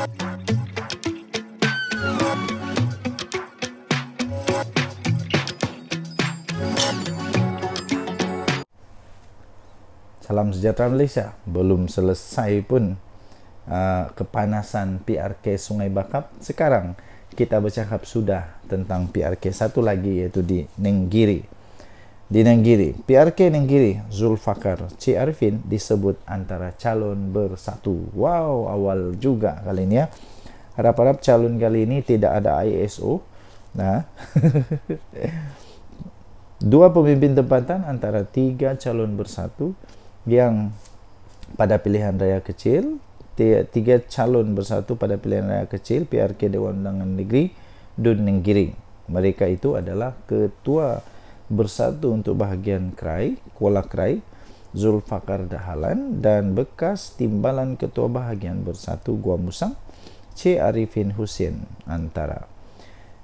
Salam sejahtera Malaysia. Belum selesai pun kepanasan PRK Sungai Bakap. Sekarang kita bercakap sudah tentang PRK satu lagi, iaitu di Nenggiri. Di Nenggiri, PRK Nenggiri, Zulfakar C. Arifin disebut antara calon bersatu. Wow, awal juga kali ini ya. Harap-harap calon kali ini tidak ada ISO. Nah, dua pemimpin tempatan antara tiga calon bersatu yang pada pilihan raya kecil, tiga calon bersatu pada pilihan raya kecil PRK Dewan Undangan Negeri Dun Nenggiri. Mereka itu adalah Ketua Bersatu untuk Bahagian Krai, Kuala Krai, Zulfakar Dahalan, dan bekas Timbalan Ketua Bahagian Bersatu Gua Musang, C. Arifin Hussein Antara.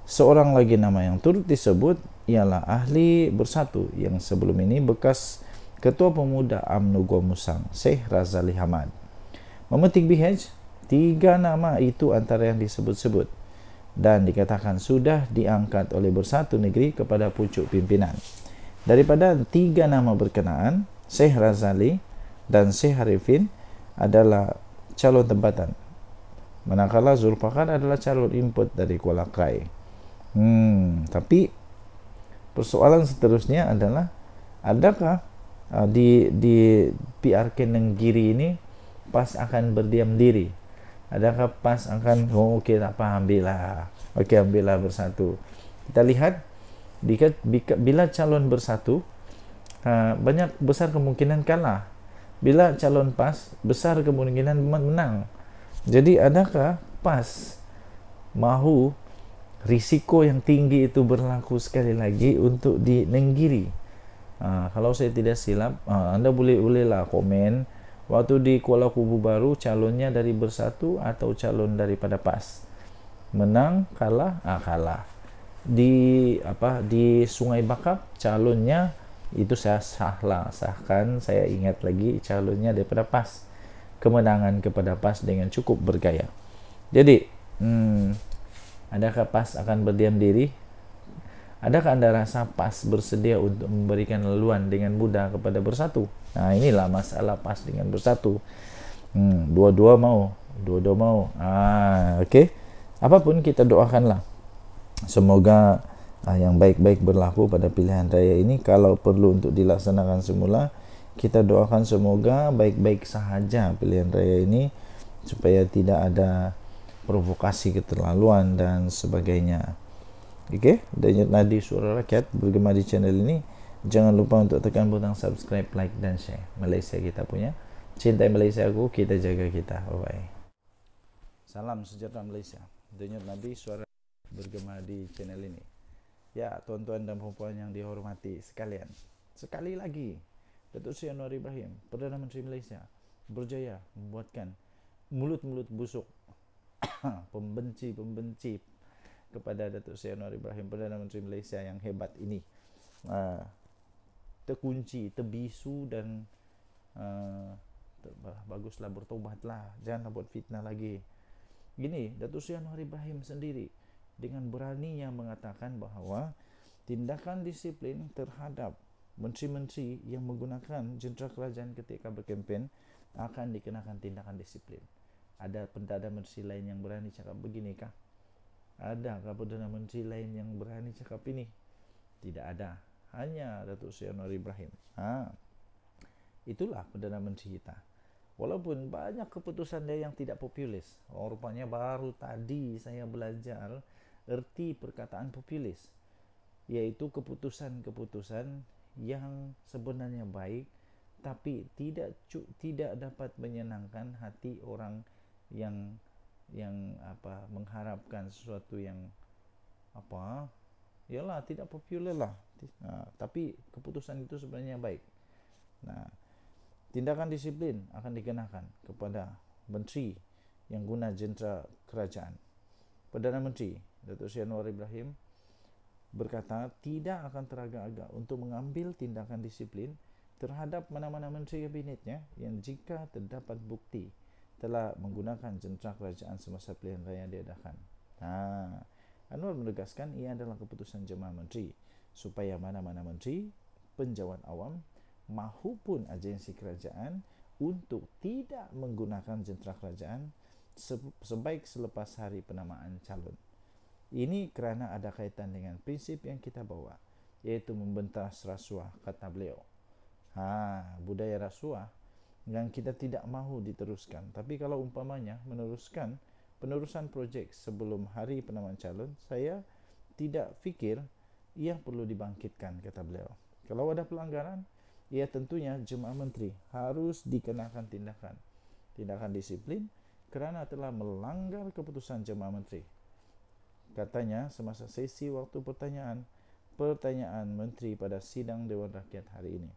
Seorang lagi nama yang turut disebut ialah ahli bersatu yang sebelum ini bekas Ketua Pemuda UMNO Gua Musang, Syekh Razali Hamad. Memetik BH, tiga nama itu antara yang disebut-sebut dan dikatakan sudah diangkat oleh Bersatu Negeri kepada pucuk pimpinan. Daripada tiga nama berkenaan, Syekh Razali dan Syekh Arifin adalah calon tempatan, manakala Zulfakar adalah calon input dari Kuala Krai. Tapi persoalan seterusnya adalah, adakah di PRK Nenggiri ini PAS akan berdiam diri? Adakah PAS akan okey tak apa, ambillah bersatu? Kita lihat bila calon bersatu banyak besar kemungkinan kalah, bila calon PAS besar kemungkinan menang. Jadi adakah PAS mahu risiko yang tinggi itu berlaku sekali lagi untuk di Nenggiri? Kalau saya tidak silap, anda bolehlah komen waktu di Kuala Kubu Baru calonnya dari Bersatu atau calon daripada PAS. Menang, kalah, di Sungai Bakap calonnya itu saya sahkan, saya ingat lagi calonnya daripada PAS. Kemenangan kepada PAS dengan cukup bergaya. Jadi, adakah PAS akan berdiam diri? Adakah anda rasa PAS bersedia untuk memberikan laluan dengan mudah kepada Bersatu? Nah, inilah masalah PAS dengan Bersatu. Dua-dua mau. Okey. Apapun, kita doakanlah semoga yang baik-baik berlaku pada pilihan raya ini. Kalau perlu untuk dilaksanakan semula, kita doakan semoga baik-baik sahaja pilihan raya ini, supaya tidak ada provokasi keterlaluan dan sebagainya. Okey, Denyut Nadi Suara Rakyat bergema di channel ini. Jangan lupa untuk tekan butang subscribe, like dan share. Malaysia kita punya. Cintai Malaysia aku, kita jaga kita. Bye-bye. Salam sejahtera Malaysia. Denyut Nadi Suara bergema di channel ini. Ya, tuan-tuan dan puan-puan yang dihormati sekalian, sekali lagi, Datuk Seri Anwar Ibrahim, Perdana Menteri Malaysia, berjaya membuatkan mulut-mulut busuk pembenci kepada Datuk Seri Anwar Ibrahim, Perdana Menteri Malaysia yang hebat ini, terkunci, terbisu dan baguslah, bertobatlah, janganlah buat fitnah lagi. Gini, Datuk Seri Anwar Ibrahim sendiri dengan beraninya mengatakan bahawa tindakan disiplin terhadap menteri-menteri yang menggunakan jentera kerajaan ketika berkempen akan dikenakan tindakan disiplin. Ada Perdana Menteri lain yang berani cakap beginikah? Adakah Perdana Menteri lain yang berani cakap ini? Tidak ada. Hanya Datuk Seri Anwar Ibrahim. Itulah Perdana Menteri kita. Walaupun banyak keputusan dia yang tidak populis. Rupanya baru tadi saya belajar erti perkataan populis, iaitu keputusan-keputusan yang sebenarnya baik tapi tidak dapat menyenangkan hati orang yang mengharapkan sesuatu yang yalah tidak popular lah, tapi keputusan itu sebenarnya baik. Tindakan disiplin akan dikenakan kepada menteri yang guna jentera kerajaan. Perdana Menteri Datuk Seri Anwar Ibrahim berkata tidak akan teragak-agak untuk mengambil tindakan disiplin terhadap mana-mana menteri kabinetnya yang jika terdapat bukti telah menggunakan jentera kerajaan semasa pilihan raya diadakan. Anwar menegaskan ia adalah keputusan Jemaah Menteri supaya mana-mana menteri, penjawat awam mahupun agensi kerajaan untuk tidak menggunakan jentera kerajaan sebaik selepas hari penamaan calon. Ini kerana ada kaitan dengan prinsip yang kita bawa, iaitu membentas rasuah, kata beliau. Budaya rasuah yang kita tidak mahu diteruskan. Tapi kalau umpamanya penerusan projek sebelum hari penamaan calon, saya tidak fikir ia perlu dibangkitkan, kata beliau. Kalau ada pelanggaran, ia tentunya Jemaah Menteri harus dikenakan tindakan disiplin kerana telah melanggar keputusan Jemaah Menteri. Katanya semasa sesi waktu pertanyaan Menteri pada sidang Dewan Rakyat hari ini.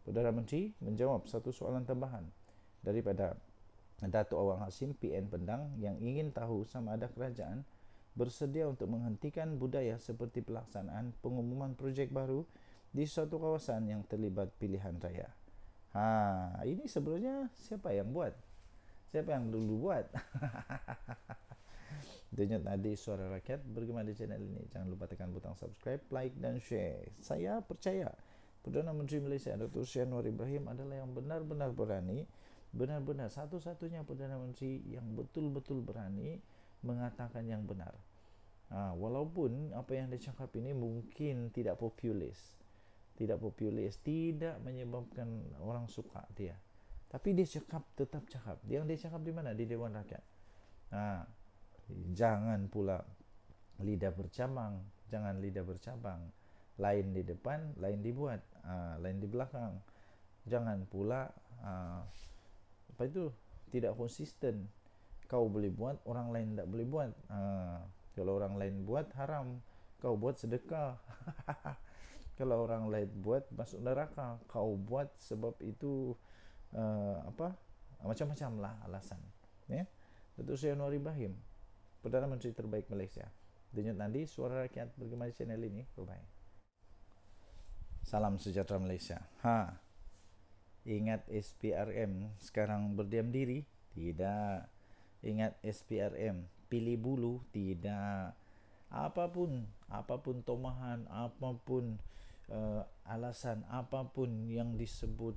Perdana Menteri menjawab satu soalan tambahan daripada Datuk Awang Hashim PN Pendang yang ingin tahu sama ada kerajaan bersedia untuk menghentikan budaya seperti pelaksanaan pengumuman projek baru di suatu kawasan yang terlibat pilihan raya. Ini sebenarnya siapa yang buat? Siapa yang dulu buat? Denyut nadi Suara Rakyat bergema di channel ini. Jangan lupa tekan butang subscribe, like dan share. Saya percaya Perdana Menteri Malaysia Dr. Sri Anwar Ibrahim adalah yang benar-benar berani, benar-benar satu-satunya Perdana Menteri yang betul-betul berani mengatakan yang benar. Walaupun apa yang dia cakap ini mungkin tidak populis, tidak menyebabkan orang suka dia, tapi dia tetap cakap. Dia cakap di mana? Di Dewan Rakyat. Jangan pula lidah bercabang, lain di depan, lain dibuat, lain di belakang. Jangan pula tidak konsisten. Kau boleh buat, orang lain tak boleh buat. Kalau orang lain buat haram, kau buat sedekah. Kalau orang lain buat masuk neraka, kau buat sebab itu macam-macam lah alasan. Datuk Seri Anwar Ibrahim, Perdana Menteri terbaik Malaysia. Denyut nadi Suara Rakyat bergema di channel ini. Bye-bye. Salam sejahtera Malaysia. Ingat SPRM sekarang berdiam diri? Tidak. Ingat SPRM pilih bulu? Tidak. Apapun tomahan, apapun alasan, apapun yang disebut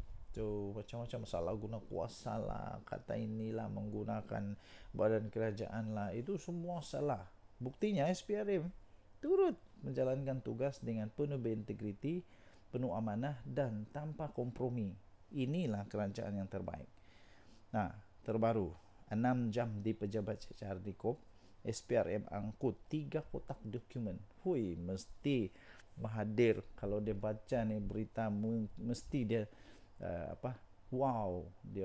macam-macam, salah guna kuasa lah, kata inilah, menggunakan badan kerajaan lah, itu semua salah. Buktinya SPRM turut menjalankan tugas dengan penuh berintegriti, penuh amanah dan tanpa kompromi. Inilah kerajaan yang terbaik. Terbaru 6 jam di pejabat HRD Corp, SPRM angkut 3 kotak dokumen. Mesti mahathir kalau dia baca ni berita, mesti dia dia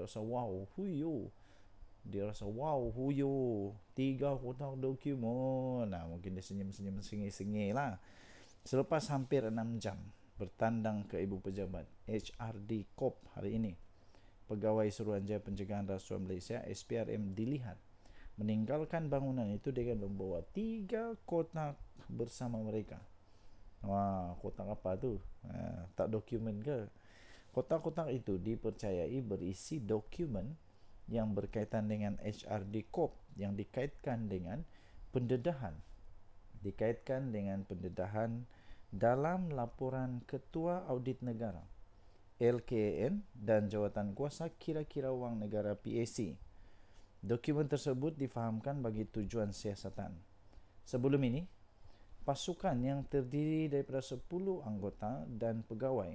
rasa wow, dia rasa wow, 3 kotak dokumen. Mungkin dia senyum-senyum sengih-sengih lah. Selepas hampir 6 jam bertandang ke ibu pejabat HRD Corp hari ini, Pegawai Suruhanjaya Pencegahan Rasuah Malaysia SPRM dilihat meninggalkan bangunan itu dengan membawa 3 kotak bersama mereka. Kotak apa tu? Tak dokumen ke? Kotak-kotak itu dipercayai berisi dokumen yang berkaitan dengan HRD Corp yang dikaitkan dengan pendedahan. Dalam laporan Ketua Audit Negara LKAN dan Jawatan Kuasa Kira-kira Wang Negara PAC. Dokumen tersebut difahamkan bagi tujuan siasatan. Sebelum ini, pasukan yang terdiri daripada 10 anggota dan pegawai,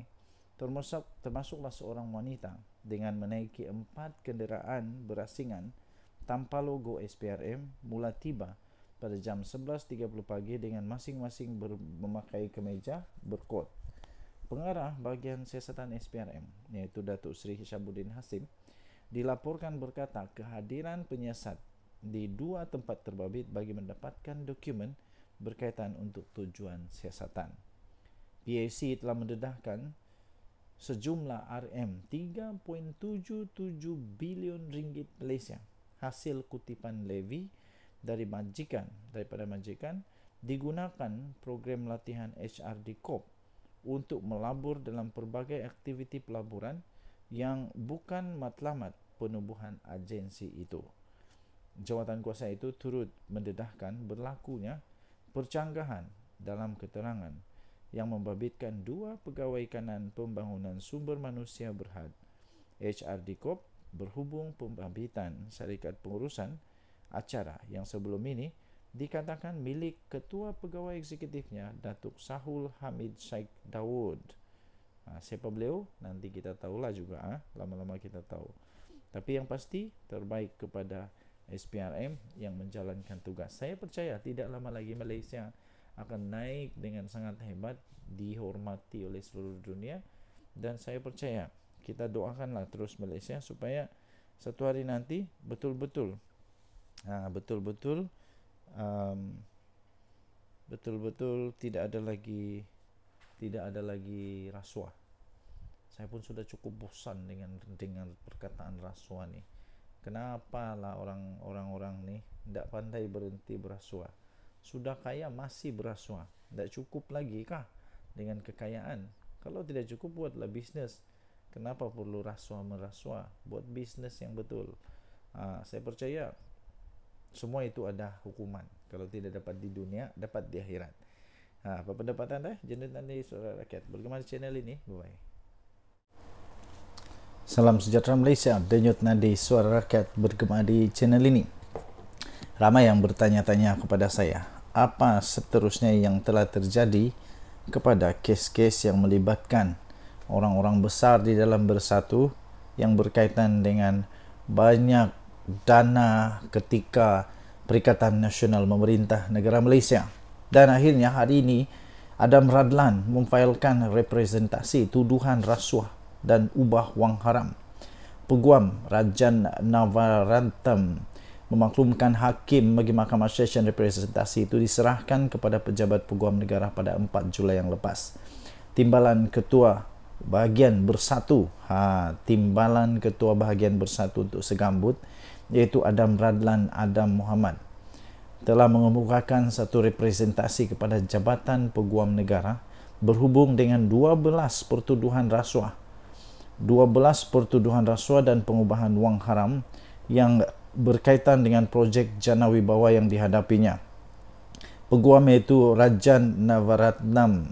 termasuklah seorang wanita, dengan menaiki 4 kenderaan berasingan tanpa logo SPRM mula tiba pada jam 11.30 pagi dengan masing-masing memakai kemeja berkod. Pengarah bahagian siasatan SPRM, iaitu Datuk Seri Hishamuddin Hasim, dilaporkan berkata kehadiran penyiasat di 2 tempat terbabit bagi mendapatkan dokumen berkaitan untuk tujuan siasatan. PAC telah mendedahkan sejumlah RM3.77 bilion ringgit Malaysia hasil kutipan levi daripada majikan digunakan program latihan HRD Corp untuk melabur dalam pelbagai aktiviti pelaburan yang bukan matlamat penubuhan agensi itu. Jawatan kuasa itu turut mendedahkan berlakunya percanggahan dalam keterangan yang membabitkan 2 pegawai kanan pembangunan sumber manusia Berhad, HRD Corp, berhubung pembabitan syarikat pengurusan acara yang sebelum ini dikatakan milik Ketua Pegawai Eksekutifnya Datuk Sahul Hamid Sheikh Daud. Siapa beliau? Nanti kita tahulah juga, lama-lama kita tahu. Tapi yang pasti terbaik kepada SPRM yang menjalankan tugas. Saya percaya tidak lama lagi Malaysia akan naik dengan sangat hebat, dihormati oleh seluruh dunia, dan saya percaya kita doakanlah terus Malaysia supaya satu hari nanti betul-betul tidak ada lagi rasuah. Saya pun sudah cukup bosan dengan perkataan rasuah ni. Kenapa lah orang-orang ni tidak pandai berhenti berasuah? Sudah kaya masih berasuah. Tidak cukup lagi kah dengan kekayaan? Kalau tidak cukup, buatlah bisnes. Kenapa perlu rasuah-merasuah? Buat bisnes yang betul. Saya percaya semua itu ada hukuman. Kalau tidak dapat di dunia, dapat di akhirat. Apa pendapat anda? Jendut Nadi Suara Rakyat. Bergema di channel ini. Bye-bye. Salam sejahtera Malaysia. Denyut Nadi Suara Rakyat bergema di channel ini. Ramai yang bertanya-tanya kepada saya, apa seterusnya yang telah terjadi kepada kes-kes yang melibatkan orang-orang besar di dalam Bersatu yang berkaitan dengan banyak dana ketika Perikatan Nasional Memerintah Negara Malaysia. Dan akhirnya hari ini Adam Radlan memfailkan representasi tuduhan rasuah dan ubah wang haram. Peguam Rajan Navaratnam memaklumkan hakim bagi Mahkamah Session representasi itu diserahkan kepada pejabat peguam negara pada 4 Julai yang lepas. Timbalan Ketua Bahagian Bersatu, Timbalan Ketua Bahagian Bersatu untuk Segambut, iaitu Adam Radlan Adam Muhammad, telah mengemukakan satu representasi kepada Jabatan Peguam Negara berhubung dengan 12 pertuduhan rasuah dan pengubahan wang haram yang berkaitan dengan projek Jana Wibawa yang dihadapinya. Peguam iaitu Rajan Navaratnam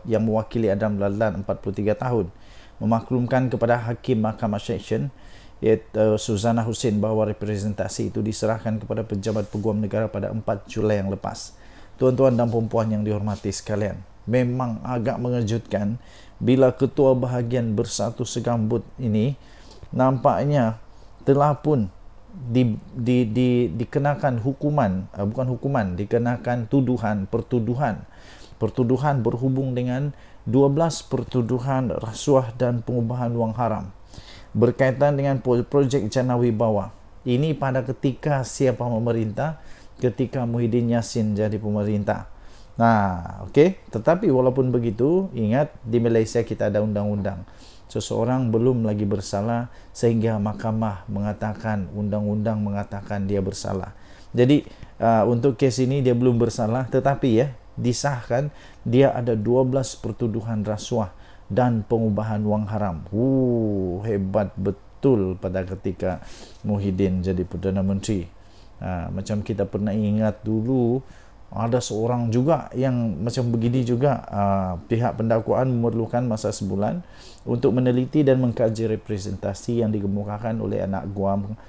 yang mewakili Adam Radlan 43 tahun memaklumkan kepada Hakim Mahkamah Session iaitu Suzana Hussein bahawa representasi itu diserahkan kepada pejabat peguam negara pada 4 Julai yang lepas. Tuan-tuan dan puan-puan yang dihormati sekalian, memang agak mengejutkan bila Ketua Bahagian Bersatu Segambut ini nampaknya telah pun dikenakan hukuman, dikenakan pertuduhan berhubung dengan 12 pertuduhan rasuah dan pengubahan wang haram berkaitan dengan projek Jana Wibawa. Ini pada ketika siapa memerintah? Ketika Muhyiddin Yassin jadi pemerintah. Tetapi walaupun begitu, ingat di Malaysia kita ada undang-undang. Seseorang belum lagi bersalah sehingga mahkamah mengatakan, undang-undang mengatakan dia bersalah. Jadi untuk kes ini dia belum bersalah, tetapi disahkan dia ada 12 pertuduhan rasuah dan pengubahan wang haram. Hebat betul pada ketika Muhyiddin jadi Perdana Menteri. Macam kita pernah ingat dulu, ada seorang juga yang macam begini juga. Pihak pendakwaan memerlukan masa sebulan untuk meneliti dan mengkaji representasi yang dikemukakan oleh anak guam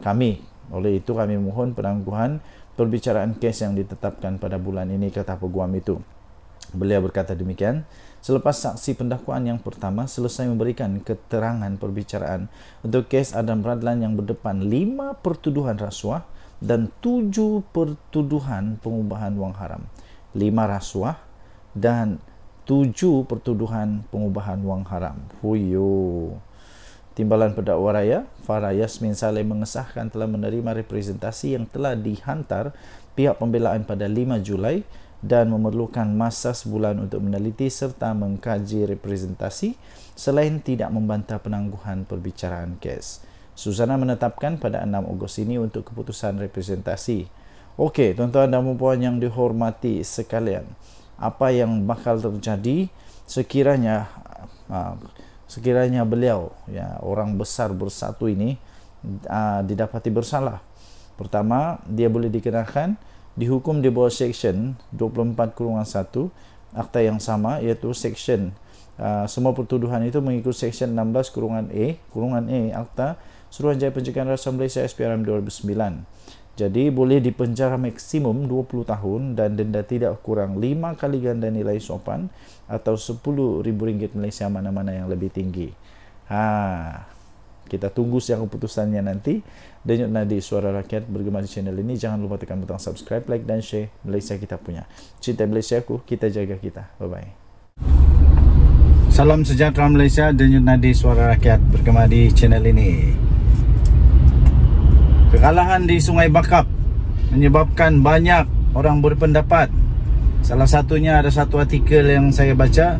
kami. Oleh itu kami mohon penangguhan perbicaraan kes yang ditetapkan pada bulan ini, kata peguam itu. Beliau berkata demikian selepas saksi pendakwaan yang pertama selesai memberikan keterangan perbicaraan untuk kes Adam Radlan yang berdepan 5 pertuduhan rasuah dan 7 pertuduhan pengubahan wang haram. 5 rasuah dan 7 pertuduhan pengubahan wang haram. Timbalan Pendakwa Raya Farah Yasmin Saleh mengesahkan telah menerima representasi yang telah dihantar pihak pembelaan pada 5 Julai dan memerlukan masa sebulan untuk meneliti serta mengkaji representasi selain tidak membantah penangguhan perbicaraan kes. Suzana menetapkan pada 6 Ogos ini untuk keputusan representasi. Okey, tuan-tuan dan puan yang dihormati sekalian, apa yang bakal terjadi sekiranya sekiranya beliau, ya, orang besar bersatu ini didapati bersalah. Pertama, dia boleh dikenakan dihukum di bawah Section 24/1 Akta yang sama, iaitu Section semua pertuduhan itu mengikut Section 16/E Akta Suruhanjaya Pencegahan Rasuah Malaysia SPRM 2009. Jadi boleh dipenjara maksimum 20 tahun dan denda tidak kurang 5 kali ganda nilai sopan atau RM10,000 Malaysia, mana-mana yang lebih tinggi. Kita tunggu siang keputusannya nanti. Denyut nadi Suara Rakyat bergema di channel ini. Jangan lupa tekan butang subscribe, like dan share. Malaysia kita punya. Cinta Malaysia ku, kita jaga kita. Bye-bye. Salam sejahtera Malaysia. Denyut nadi Suara Rakyat bergema di channel ini. Kekalahan di Sungai Bakap menyebabkan banyak orang berpendapat. Salah satunya ada satu artikel yang saya baca,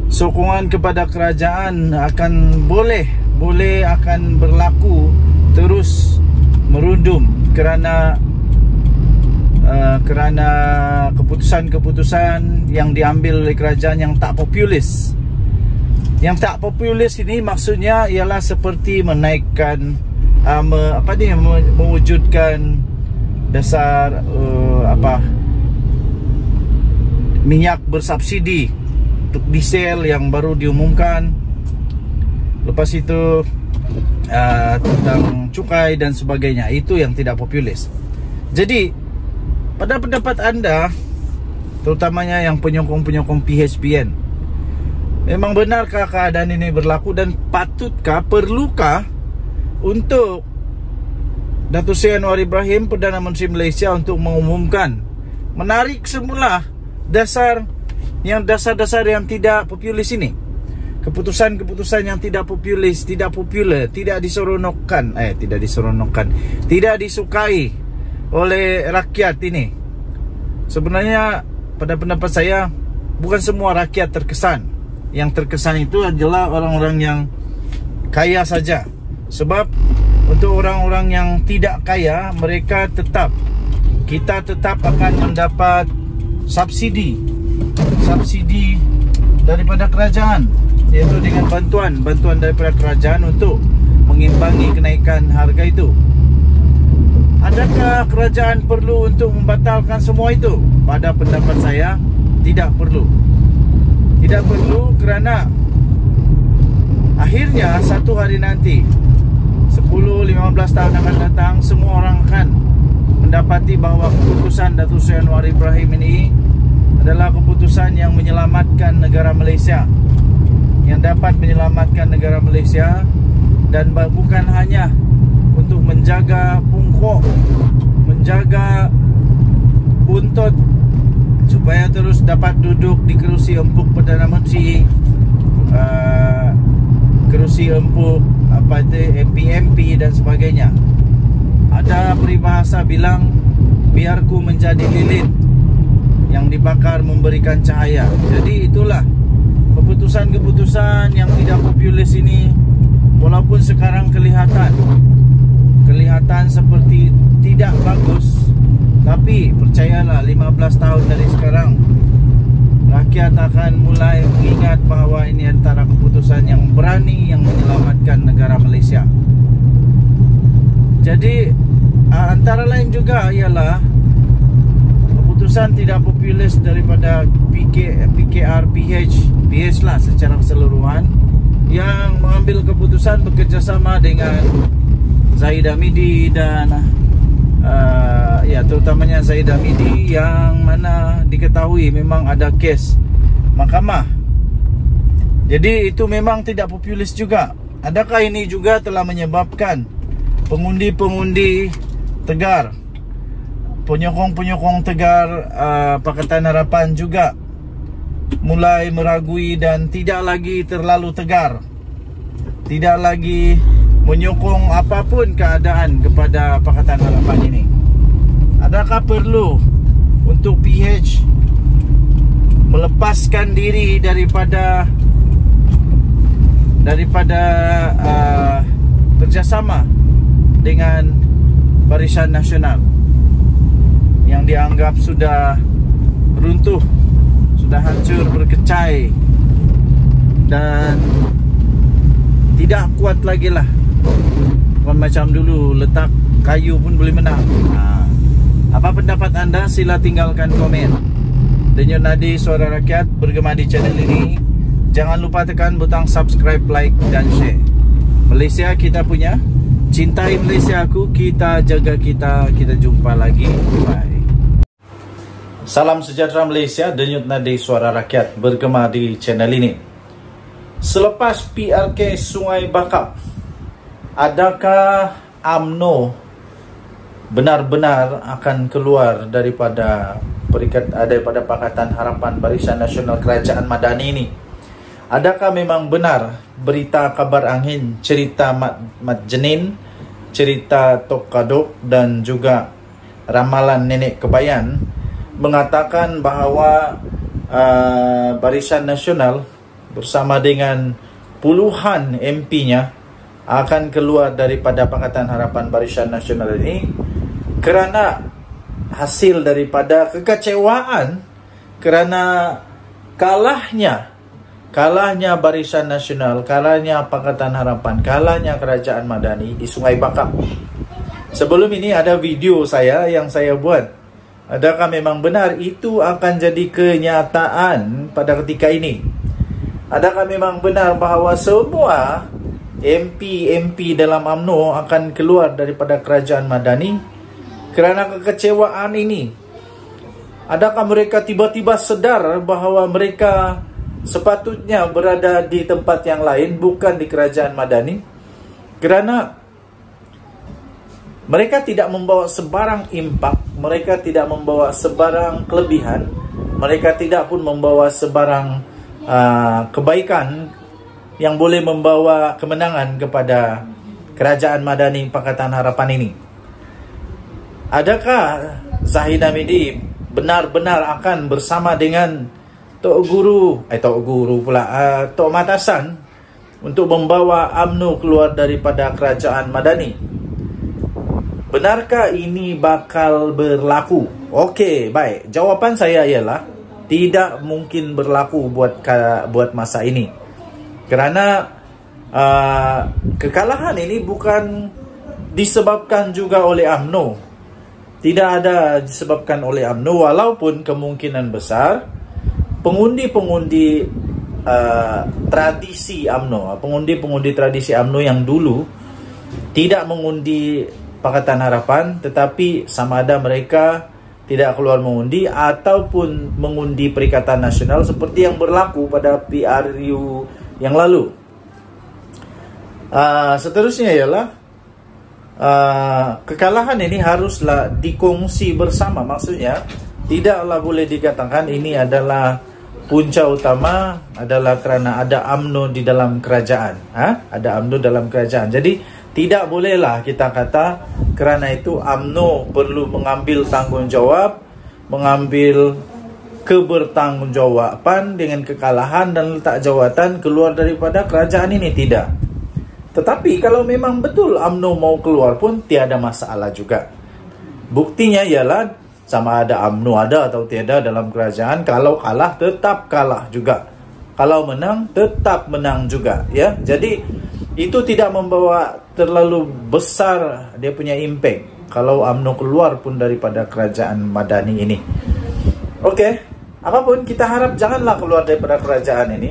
sokongan kepada kerajaan akan boleh akan berlaku terus merundum kerana keputusan-keputusan yang diambil oleh kerajaan yang tak populis. Yang tak populis ini maksudnya ialah seperti menaikkan mewujudkan dasar minyak bersubsidi untuk diesel yang baru diumumkan. Lepas itu tentang cukai dan sebagainya. Itu yang tidak populis. Jadi pada pendapat anda, terutamanya yang penyokong-penyokong PHPN, memang benarkah keadaan ini berlaku dan patutkah, perlukah untuk Datuk Seri Anwar Ibrahim, Perdana Menteri Malaysia, untuk mengumumkan menarik semula dasar yang tidak populis ini, keputusan-keputusan yang tidak populis, tidak popular, tidak disukai oleh rakyat ini. Sebenarnya pada pendapat saya bukan semua rakyat terkesan. Yang terkesan itu adalah orang-orang yang kaya saja. Sebab untuk orang-orang yang tidak kaya, kita tetap akan mendapat subsidi daripada kerajaan, iaitu dengan bantuan daripada kerajaan untuk mengimbangi kenaikan harga itu. Adakah kerajaan perlu untuk membatalkan semua itu? Pada pendapat saya, tidak perlu. Tidak perlu, kerana akhirnya satu hari nanti, 10-15 tahun akan datang, semua orang akan mendapati bahawa keputusan Datuk Seri Anwar Ibrahim ini adalah keputusan yang menyelamatkan negara Malaysia, yang dapat menyelamatkan negara Malaysia, dan bukan hanya untuk menjaga pungkok, menjaga buntut supaya terus dapat duduk di kerusi empuk Perdana Menteri, kerusi empuk MP dan sebagainya. Ada peribahasa bilang, biarku menjadi lilin yang dibakar memberikan cahaya. Jadi itulah keputusan-keputusan yang tidak populis ini, walaupun sekarang kelihatan seperti tidak bagus, tapi percayalah, 15 tahun dari sekarang rakyat akan mulai mengingat bahawa ini antara keputusan yang berani yang menyelamatkan negara Malaysia. Jadi antara lain juga ialah keputusan tidak populis daripada PH lah secara keseluruhan, yang mengambil keputusan bekerjasama dengan Zahid Hamidi dan terutamanya Zahid Hamidi, yang mana diketahui memang ada kes mahkamah. Jadi itu memang tidak populis juga. Adakah ini juga telah menyebabkan pengundi-pengundi Tegar, penyokong-penyokong Tegar Pakatan Harapan juga mulai meragui dan tidak lagi terlalu tegar, tidak lagi menyokong apapun keadaan kepada Pakatan Harapan ini? Adakah perlu untuk PH melepaskan diri daripada kerjasama dengan Barisan Nasional yang dianggap sudah runtuh, sudah hancur berkecai, dan tidak kuat lagi lah. Bukan macam dulu letak kayu pun boleh menang. Apa pendapat anda? Sila tinggalkan komen. Denyut Nadi Suara Rakyat bergema di channel ini. Jangan lupa tekan butang subscribe, like dan share. Malaysia kita punya. Cintai Malaysia aku, kita jaga kita. Kita jumpa lagi. Bye. Salam sejahtera Malaysia. Denyut Nadi Suara Rakyat bergema di channel ini. Selepas PRK Sungai Bakap, adakah UMNO benar-benar akan keluar daripada Pakatan Harapan Barisan Nasional Kerajaan Madani ini? Adakah memang benar berita kabar angin, cerita Mat Jenin, cerita Tok Kadok dan juga ramalan Nenek Kebayan mengatakan bahawa Barisan Nasional bersama dengan puluhan MP-nya akan keluar daripada Pakatan Harapan Barisan Nasional ini kerana hasil daripada kekecewaan kerana kalahnya Barisan Nasional, kalahnya Pakatan Harapan, kalahnya Kerajaan Madani di Sungai Bakap. Sebelum ini ada video saya yang saya buat. Adakah memang benar itu akan jadi kenyataan pada ketika ini? Adakah memang benar bahawa semua MP dalam UMNO akan keluar daripada Kerajaan Madani kerana kekecewaan ini? Adakah mereka tiba-tiba sedar bahawa mereka sepatutnya berada di tempat yang lain, bukan di Kerajaan Madani, kerana mereka tidak membawa sebarang impak, mereka tidak membawa sebarang kelebihan, mereka tidak pun membawa sebarang kebaikan yang boleh membawa kemenangan kepada Kerajaan Madani Pakatan Harapan ini. Adakah Zahid Hamidi benar-benar akan bersama dengan Tok Matasan untuk membawa UMNO keluar daripada Kerajaan Madani? Benarkah ini bakal berlaku? Okey, baik. Jawapan saya ialah tidak mungkin berlaku buat masa ini. Kerana kekalahan ini bukan disebabkan juga oleh UMNO. Tidak ada disebabkan oleh UMNO, walaupun kemungkinan besar pengundi-pengundi tradisi UMNO, pengundi-pengundi tradisi UMNO yang dulu tidak mengundi Pakatan Harapan, tetapi sama ada mereka tidak keluar mengundi ataupun mengundi Perikatan Nasional seperti yang berlaku pada PRU yang lalu. Seterusnya ialah kekalahan ini haruslah dikongsi bersama. Maksudnya tidaklah boleh dikatakan ini adalah punca utama adalah kerana ada UMNO di dalam kerajaan. Ada UMNO dalam kerajaan. Jadi tidak bolehlah kita kata kerana itu UMNO perlu mengambil tanggungjawab, mengambil kebertanggungjawaban dengan kekalahan dan letak jawatan keluar daripada kerajaan ini. Tidak. Tetapi kalau memang betul UMNO mau keluar pun tiada masalah juga. Buktinya ialah sama ada UMNO ada atau tiada dalam kerajaan, kalau kalah tetap kalah juga, kalau menang tetap menang juga, ya. Jadi itu tidak membawa terlalu besar dia punya impact kalau UMNO keluar pun daripada Kerajaan Madani ini. Okey, apapun kita harap janganlah keluar daripada kerajaan ini.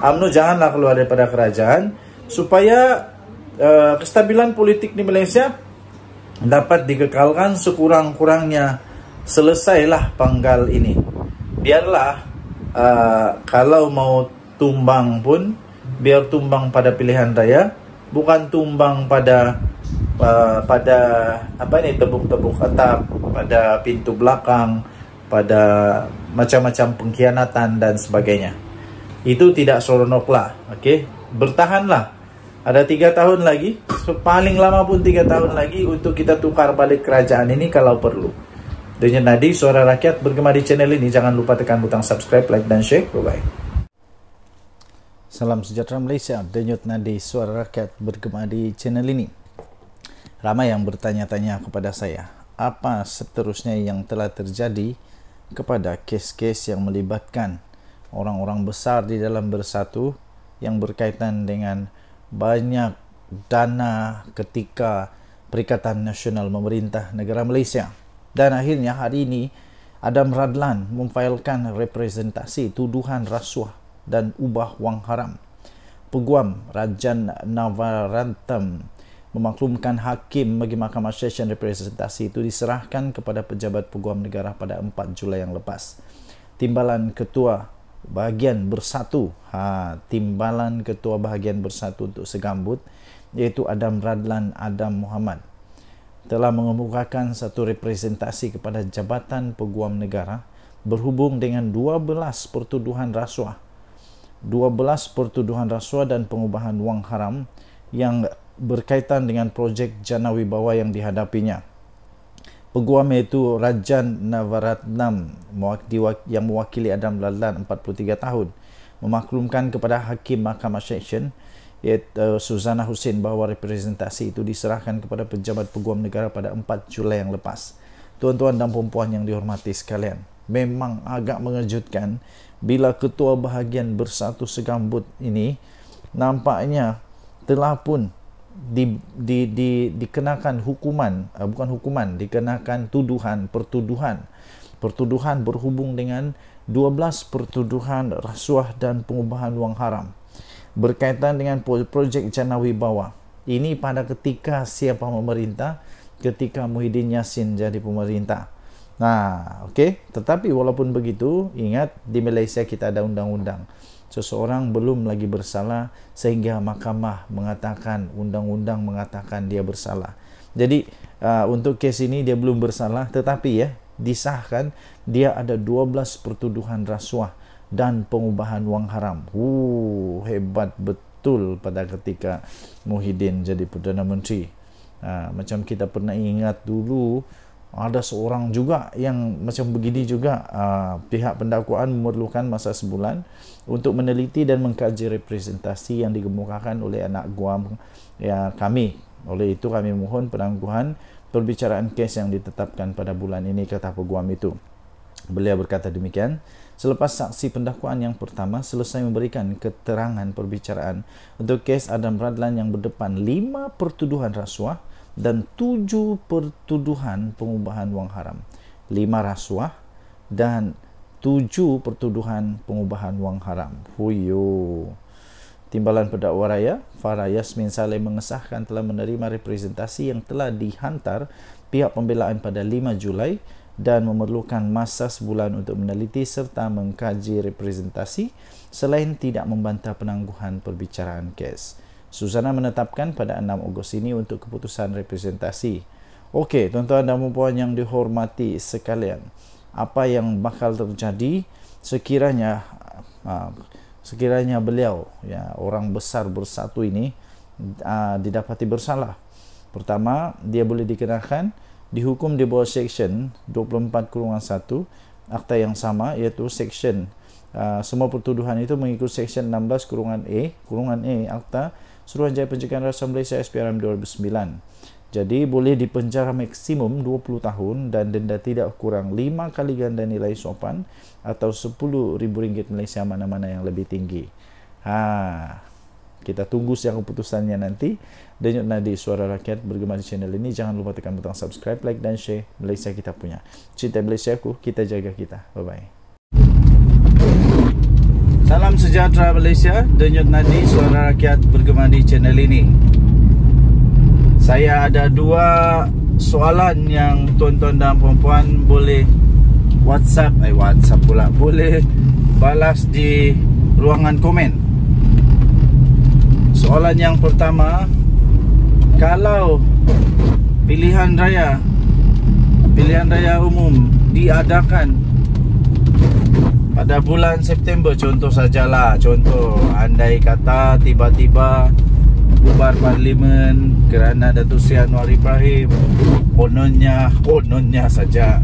UMNO janganlah keluar daripada kerajaan supaya kestabilan politik di Malaysia dapat dikekalkan sekurang-kurangnya. Selesailah panggal ini. Biarlah kalau mau tumbang pun biar tumbang pada pilihan raya, bukan tumbang pada tebuk-tebuk atap, pada pintu belakang, pada macam-macam pengkhianatan dan sebagainya. Itu tidak seronoklah. Okey, bertahanlah. Ada 3 tahun lagi, paling lama pun 3 tahun lagi untuk kita tukar balik kerajaan ini kalau perlu. Denyut Nadi Suara Rakyat bergema di channel ini. Jangan lupa tekan butang subscribe, like dan share. Bye-bye. Salam sejahtera Malaysia. Denyut Nadi Suara Rakyat bergema di channel ini. Ramai yang bertanya-tanya kepada saya, apa seterusnya yang telah terjadi kepada kes-kes yang melibatkan orang-orang besar di dalam Bersatu yang berkaitan dengan banyak dana ketika Perikatan Nasional Pemerintah Negara Malaysia. Dan akhirnya hari ini Adam Radlan memfailkan representasi tuduhan rasuah dan ubah wang haram. Peguam Rajan Navaratnam memaklumkan hakim bagi Mahkamah Session representasi itu diserahkan kepada pejabat peguam negara pada 4 Julai yang lepas. Timbalan Ketua Bahagian Bersatu, Timbalan Ketua Bahagian Bersatu untuk Segambut, iaitu Adam Radlan Adam Muhammad, telah mengemukakan satu representasi kepada Jabatan Peguam Negara berhubung dengan 12 pertuduhan rasuah dan pengubahan wang haram yang berkaitan dengan projek Jana Wibawa yang dihadapinya. Peguam iaitu Rajan Navaratnam yang mewakili Adam Radlan 43 tahun memaklumkan kepada Hakim Mahkamah Session iaitu Suzana Hussein bahawa representasi itu diserahkan kepada pejabat peguam negara pada 4 Julai yang lepas. Tuan-tuan dan puan-puan yang dihormati sekalian, memang agak mengejutkan bila Ketua Bahagian Bersatu Segambut ini nampaknya telah pun dikenakan hukuman, dikenakan pertuduhan berhubung dengan 12 pertuduhan rasuah dan pengubahan wang haram berkaitan dengan projek Jana Wibawa. Ini pada ketika siapa memerintah, ketika Muhyiddin Yassin jadi pemerintah. Okey. Tetapi walaupun begitu, ingat di Malaysia kita ada undang-undang. Seseorang belum lagi bersalah sehingga mahkamah mengatakan, undang-undang mengatakan dia bersalah. Jadi untuk kes ini dia belum bersalah, tetapi disahkan dia ada 12 pertuduhan rasuah dan pengubahan wang haram. Hebat betul pada ketika Muhyiddin jadi Perdana Menteri. Macam kita pernah ingat dulu, ada seorang juga yang macam begini juga. Pihak pendakwaan memerlukan masa sebulan untuk meneliti dan mengkaji representasi yang dikemukakan oleh anak guam kami. Oleh itu kami mohon penangguhan perbicaraan kes yang ditetapkan pada bulan ini, kata peguam itu. Beliau berkata demikian selepas saksi pendakwaan yang pertama selesai memberikan keterangan perbicaraan untuk kes Adam Radlan yang berdepan 5 pertuduhan rasuah dan 7 pertuduhan pengubahan wang haram. 5 rasuah dan 7 pertuduhan pengubahan wang haram. Timbalan Pendakwa Raya Farah Yasmin Saleh mengesahkan telah menerima representasi yang telah dihantar pihak pembelaan pada 5 Julai dan memerlukan masa sebulan untuk meneliti serta mengkaji representasi selain tidak membantah penangguhan perbicaraan kes. Suzana menetapkan pada 6 Ogos ini untuk keputusan representasi. Okey, tuan-tuan dan puan yang dihormati sekalian, apa yang bakal terjadi sekiranya beliau, orang besar Bersatu ini didapati bersalah? Pertama, dia boleh dikenakan dihukum di bawah Seksyen 24/1 Akta yang sama, iaitu Seksyen semua pertuduhan itu mengikut Seksyen 16/A Akta Suruhanjaya Pencegahan Rasuah Malaysia SPRM 2009. Jadi boleh dipenjara maksimum 20 tahun dan denda tidak kurang 5 kali ganda nilai sopan atau RM10,000 Malaysia mana-mana yang lebih tinggi. Kita tunggu siang keputusannya nanti. Denyut nadi Suara Rakyat bergema di channel ini. Jangan lupa tekan butang subscribe, like dan share. Malaysia kita punya. Cinta Malaysia ku, kita jaga kita. Bye-bye. Salam sejahtera Malaysia. Denyut nadi Suara Rakyat bergema di channel ini. Saya ada 2 soalan yang tuan-tuan dan puan-puan boleh WhatsApp pula, boleh balas di ruangan komen. Soalan yang pertama, kalau pilihan raya umum diadakan pada bulan September, contoh andai kata tiba-tiba bubar parlimen kerana Datuk Seri Anwar Ibrahim, kononnya saja,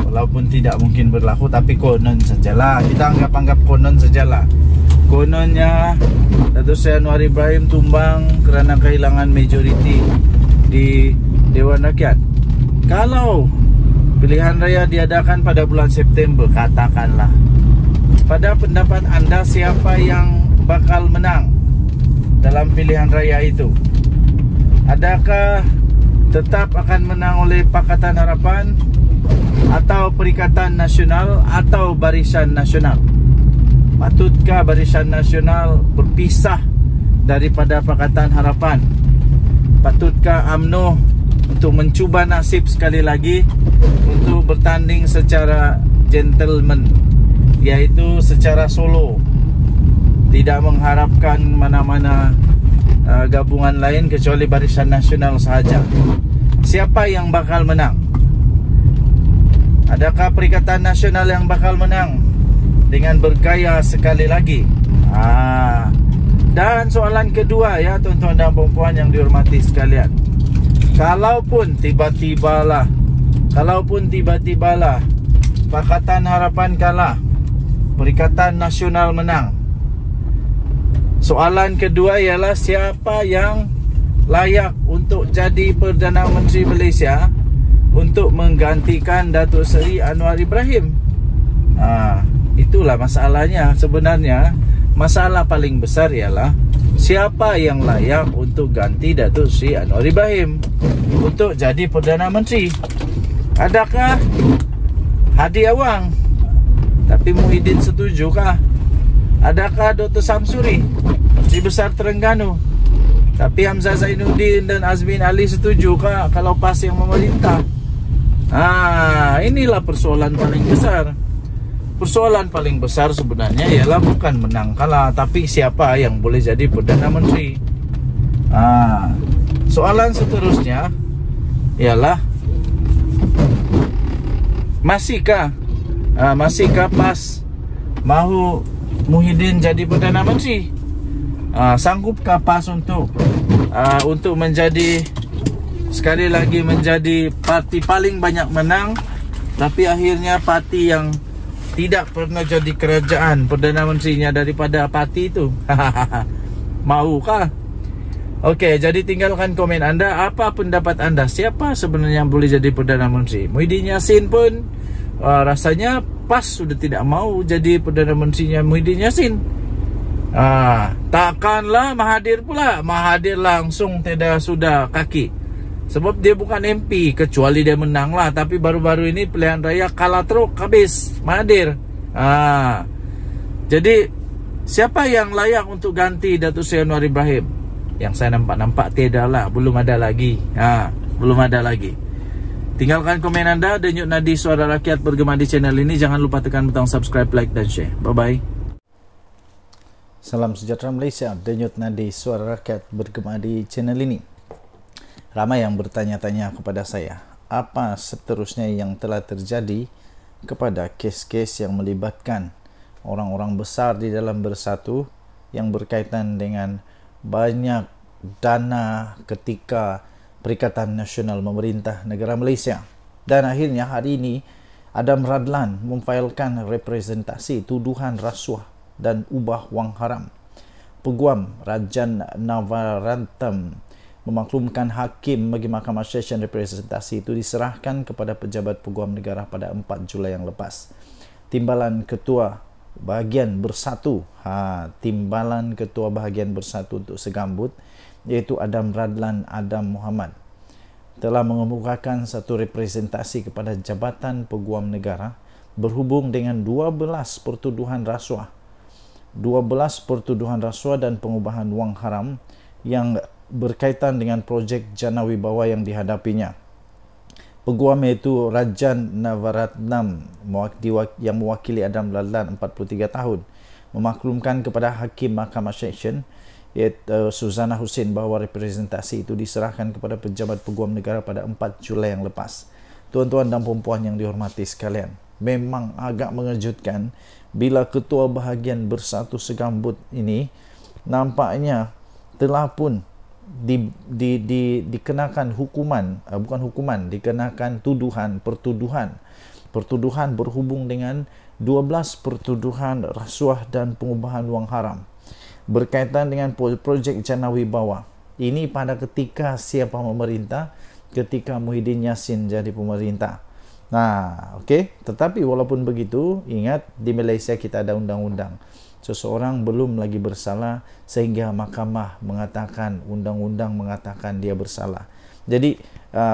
walaupun tidak mungkin berlaku, tapi konon sajalah, kita anggap konon sajalah. Kononnya Datuk Seri Anwar Ibrahim tumbang kerana kehilangan majoriti di Dewan Rakyat. Kalau pilihan raya diadakan pada bulan September, katakanlah, pada pendapat anda siapa yang bakal menang? dalam pilihan raya itu? Adakah tetap akan menang oleh Pakatan Harapan atau Perikatan Nasional atau Barisan Nasional? Patutkah Barisan Nasional berpisah daripada Pakatan Harapan? Patutkah UMNO untuk mencuba nasib sekali lagi untuk bertanding secara gentleman, yaitu secara solo, tidak mengharapkan mana-mana gabungan lain kecuali Barisan Nasional sahaja? Siapa yang bakal menang? Adakah Perikatan Nasional yang bakal menang dengan bergaya sekali lagi? Dan soalan kedua ya tuan-tuan dan puan-puan yang dihormati sekalian, kalaupun tiba-tibalah Pakatan Harapan kalah, Perikatan Nasional menang, soalan kedua ialah siapa yang layak untuk jadi Perdana Menteri Malaysia untuk menggantikan Datuk Seri Anwar Ibrahim? Itulah masalahnya sebenarnya. Masalah paling besar ialah siapa yang layak untuk ganti Datuk Seri Anwar Ibrahim untuk jadi Perdana Menteri. Adakah Hadi Awang tapi Muhyiddin setujukah? Adakah Dr. Samsuri, Menteri Besar Terengganu, tapi Hamzah Zainuddin dan Azmin Ali setujukah kalau PAS yang memerintah? Inilah persoalan paling besar. Persoalan paling besar sebenarnya ialah bukan menang kalah, tapi siapa yang boleh jadi Perdana Menteri. Soalan seterusnya ialah masihkah PAS mahu Muhyiddin jadi Perdana Menteri? Sanggupkah PAS untuk menjadi, sekali lagi, menjadi parti paling banyak menang, tapi akhirnya parti yang tidak pernah jadi kerajaan Perdana Menterinya daripada parti itu? Maukah? Okey, jadi tinggalkan komen anda. Apa pendapat anda? Siapa sebenarnya yang boleh jadi Perdana Menteri? Muhyiddin Yassin pun rasanya PAS sudah tidak mau jadi Perdana Menterinya Muhyiddin Yassin. Takkanlah Mahathir pula. Mahathir langsung tidak sudah kaki, sebab dia bukan MP, kecuali dia menang lah. Tapi baru-baru ini pilihan raya kalah teruk habis Mahathir. Jadi siapa yang layak untuk ganti Datuk Seri Anwar Ibrahim? Yang saya nampak tiada lah. Belum ada lagi. Belum ada lagi. Tinggalkan komen anda. Denyut nadi suara rakyat bergema di channel ini. Jangan lupa tekan butang subscribe, like dan share. Bye bye. Salam sejahtera Malaysia. Denyut nadi suara rakyat bergema di channel ini. Ramai yang bertanya-tanya kepada saya, apa seterusnya yang telah terjadi kepada kes-kes yang melibatkan orang-orang besar di dalam Bersatu yang berkaitan dengan banyak dana ketika Perikatan Nasional memerintah negara Malaysia. Dan akhirnya hari ini Adam Radlan memfailkan representasi tuduhan rasuah dan ubah wang haram. Peguam Rajan Navaratnam memaklumkan hakim bagi Mahkamah Session representasi itu diserahkan kepada pejabat peguam negara pada 4 Julai yang lepas. Timbalan Ketua Bahagian Bersatu, Timbalan Ketua Bahagian Bersatu untuk Segambut, iaitu Adam Radlan Adam Muhammad, telah mengemukakan satu representasi kepada Jabatan Peguam Negara berhubung dengan 12 pertuduhan rasuah dan pengubahan wang haram yang berkaitan dengan projek Jana Wibawa yang dihadapinya. Peguam iaitu Rajan Navaratnam yang mewakili Adam Radlan 43 tahun memaklumkan kepada Hakim Mahkamah Session iaitu Suzana Hussein bahawa representasi itu diserahkan kepada pejabat peguam negara pada 4 Julai yang lepas. Tuan-tuan dan puan-puan yang dihormati sekalian, memang agak mengejutkan bila Ketua Bahagian Bersatu Segambut ini nampaknya telah pun dikenakan hukuman, dikenakan pertuduhan berhubung dengan 12 pertuduhan rasuah dan pengubahan wang haram berkaitan dengan projek Jana Wibawa. Ini pada ketika siapa memerintah? Ketika Muhyiddin Yassin jadi pemerintah. Okey, tetapi walaupun begitu, ingat di Malaysia kita ada undang-undang. seseorang belum lagi bersalah sehingga mahkamah mengatakan, undang-undang mengatakan dia bersalah. Jadi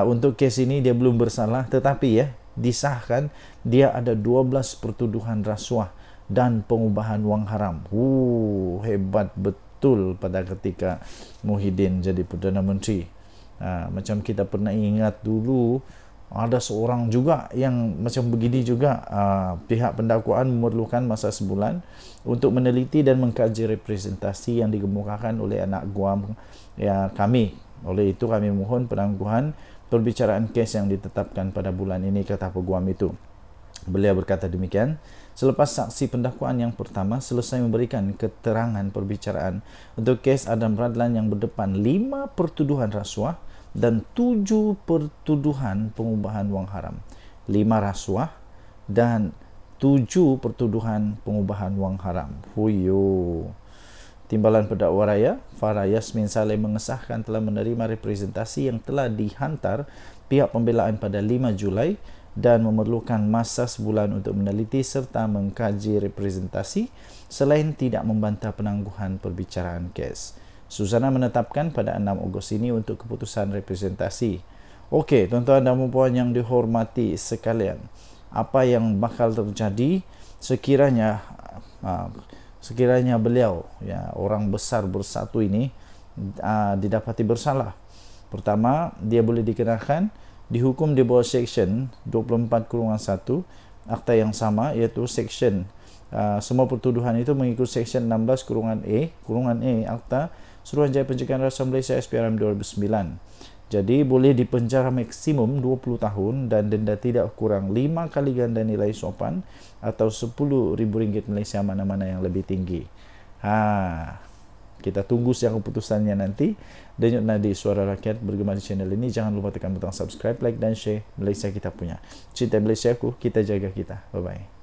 untuk kes ini dia belum bersalah, tetapi ya disahkan dia ada 12 pertuduhan rasuah dan pengubahan wang haram. Hebat betul pada ketika Muhyiddin jadi Perdana Menteri. Macam kita pernah ingat dulu, ada seorang juga yang macam begini juga. Pihak pendakwaan memerlukan masa sebulan untuk meneliti dan mengkaji representasi yang dikemukakan oleh anak guam kami. Oleh itu kami mohon penangguhan perbicaraan kes yang ditetapkan pada bulan ini, kata peguam itu. Beliau berkata demikian selepas saksi pendakwaan yang pertama selesai memberikan keterangan perbicaraan untuk kes Adam Radlan yang berdepan 5 pertuduhan rasuah dan 7 pertuduhan pengubahan wang haram. 5 rasuah dan 7 pertuduhan pengubahan wang haram. Timbalan Pendakwa Raya Farah Yasmin Saleh mengesahkan telah menerima representasi yang telah dihantar pihak pembelaan pada 5 Julai dan memerlukan masa sebulan untuk meneliti serta mengkaji representasi selain tidak membantah penangguhan perbicaraan kes. Susana menetapkan pada 6 Ogos ini untuk keputusan representasi. Okey, tuan-tuan dan puan yang dihormati sekalian, apa yang bakal terjadi sekiranya beliau, orang besar bersatu ini didapati bersalah? Pertama, dia boleh dikenakan dihukum di bawah Seksyen 24/1 Akta yang sama, iaitu Seksyen semua pertuduhan itu mengikut Seksyen 16/A Akta Suruhanjaya Pencegahan Rasuah Malaysia SPRM 2009. Jadi boleh dipenjara maksimum 20 tahun dan denda tidak kurang 5 kali ganda nilai sopan atau RM10,000 Malaysia, mana-mana yang lebih tinggi. Kita tunggu siang keputusannya nanti. Denyut nadi Suara Rakyat bergema di channel ini. Jangan lupa tekan butang subscribe, like dan share. Malaysia kita punya. Cinta Malaysia ku, kita jaga kita. Bye-bye.